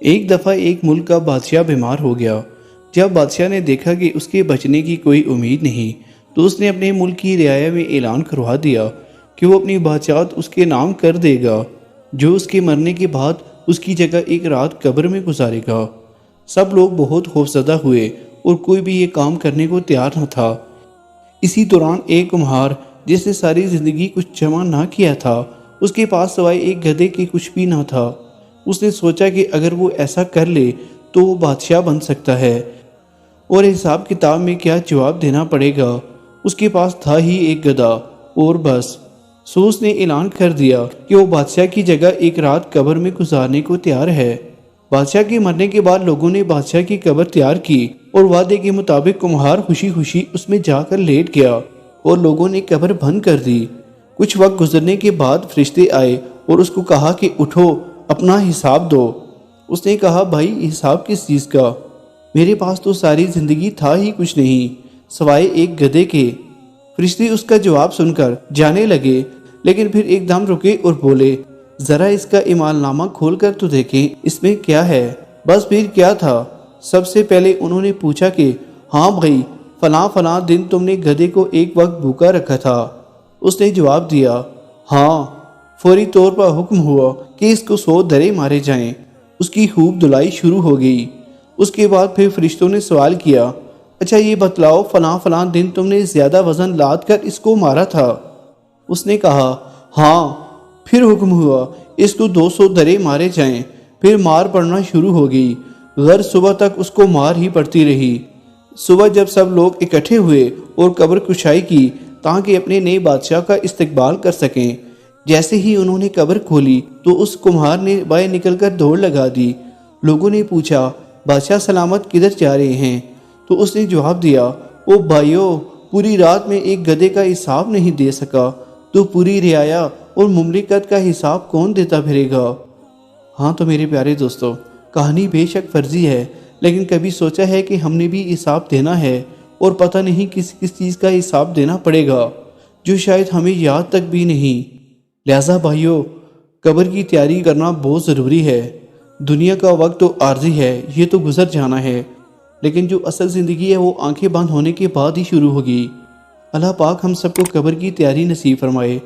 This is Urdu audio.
ایک دفعہ ایک ملک کا بادشاہ بیمار ہو گیا۔ جب بادشاہ نے دیکھا کہ اس کے بچنے کی کوئی امید نہیں تو اس نے اپنے ملک کی رعایا میں اعلان کروا دیا کہ وہ اپنی بادشاہت اس کے نام کر دے گا، جو اس کے مرنے کے بعد اس کی جگہ ایک رات قبر میں گزارے گا۔ سب لوگ بہت خوفزدہ ہوئے اور کوئی بھی یہ کام کرنے کو تیار نہ تھا۔ اسی دوران ایک کمہار جس نے ساری زندگی کچھ جمع نہ کیا تھا، اس کے پاس سوائے ایک گدھے کے کچھ بھی نہ تھا۔ اس نے سوچا کہ اگر وہ ایسا کر لے تو وہ بادشاہ بن سکتا ہے، اور حساب کتاب میں کیا جواب دینا پڑے گا۔ اس کے پاس تھا ہی ایک گدھا اور بس۔ سو اس نے اعلان کر دیا کہ وہ بادشاہ کی جگہ ایک رات قبر میں گزارنے کو تیار ہے۔ بادشاہ کے مرنے کے بعد لوگوں نے بادشاہ کی قبر تیار کی اور وعدے کے مطابق کمہار خوشی خوشی اس میں جا کر لیٹ گیا اور لوگوں نے قبر بند کر دی۔ کچھ وقت گزرنے کے بعد فرشتے آئے اور اس کو کہا کہ اٹھو، اپنا حساب دو۔ اس نے کہا، بھائی حساب کس چیز کا؟ میرے پاس تو ساری زندگی تھا ہی کچھ نہیں سوائے ایک گدھے کے۔ فرشتے اس کا جواب سن کر جانے لگے، لیکن پھر ایک دم رکے اور بولے، ذرا اس کا اعمال نامہ کھول کر تو دیکھیں اس میں کیا ہے۔ بس پھر کیا تھا؟ سب سے پہلے انہوں نے پوچھا کہ ہاں بھائی، فلاں فلاں دن تم نے گدھے کو ایک وقت بھوکا رکھا تھا۔ اس نے جواب دیا ہاں۔ فوری طور پر حکم ہوا کہ اس کو 100 درے مارے جائیں۔ اس کی خوب دھلائی شروع ہو گئی۔ اس کے بعد پھر فرشتوں نے سوال کیا، اچھا یہ بتلاؤ فلاں فلاں دن تم نے زیادہ وزن لاد کر اس کو مارا تھا؟ اس نے کہا ہاں۔ پھر حکم ہوا اس کو 200 درے مارے جائیں۔ پھر مار پڑنا شروع ہو گئی، غرض صبح تک اس کو مار ہی پڑتی رہی۔ صبح جب سب لوگ اکٹھے ہوئے اور قبر کشائی کی تاکہ اپنے نئے بادشاہ کا استقبال کر سکیں، جیسے ہی انہوں نے قبر کھولی تو اس کمہار نے باہر نکل کر دوڑ لگا دی۔ لوگوں نے پوچھا، بادشاہ سلامت کدھر جا رہے ہیں؟ تو اس نے جواب دیا، او بھائیو، پوری رات میں ایک گدھے کا حساب نہیں دے سکا تو پوری رعایا اور مملکت کا حساب کون دیتا پھرے گا؟ ہاں تو میرے پیارے دوستو، کہانی بے شک فرضی ہے، لیکن کبھی سوچا ہے کہ ہم نے بھی حساب دینا ہے اور پتہ نہیں کس چیز کا حساب دینا پڑے گا جو شاید ہمیں یاد تک بھی نہیں۔ لہٰذا بھائیو، قبر کی تیاری کرنا بہت ضروری ہے۔ دنیا کا وقت تو عارضی ہے، یہ تو گزر جانا ہے، لیکن جو اصل زندگی ہے وہ آنکھیں بند ہونے کے بعد ہی شروع ہوگی۔ اللہ پاک ہم سب کو قبر کی تیاری نصیب فرمائے۔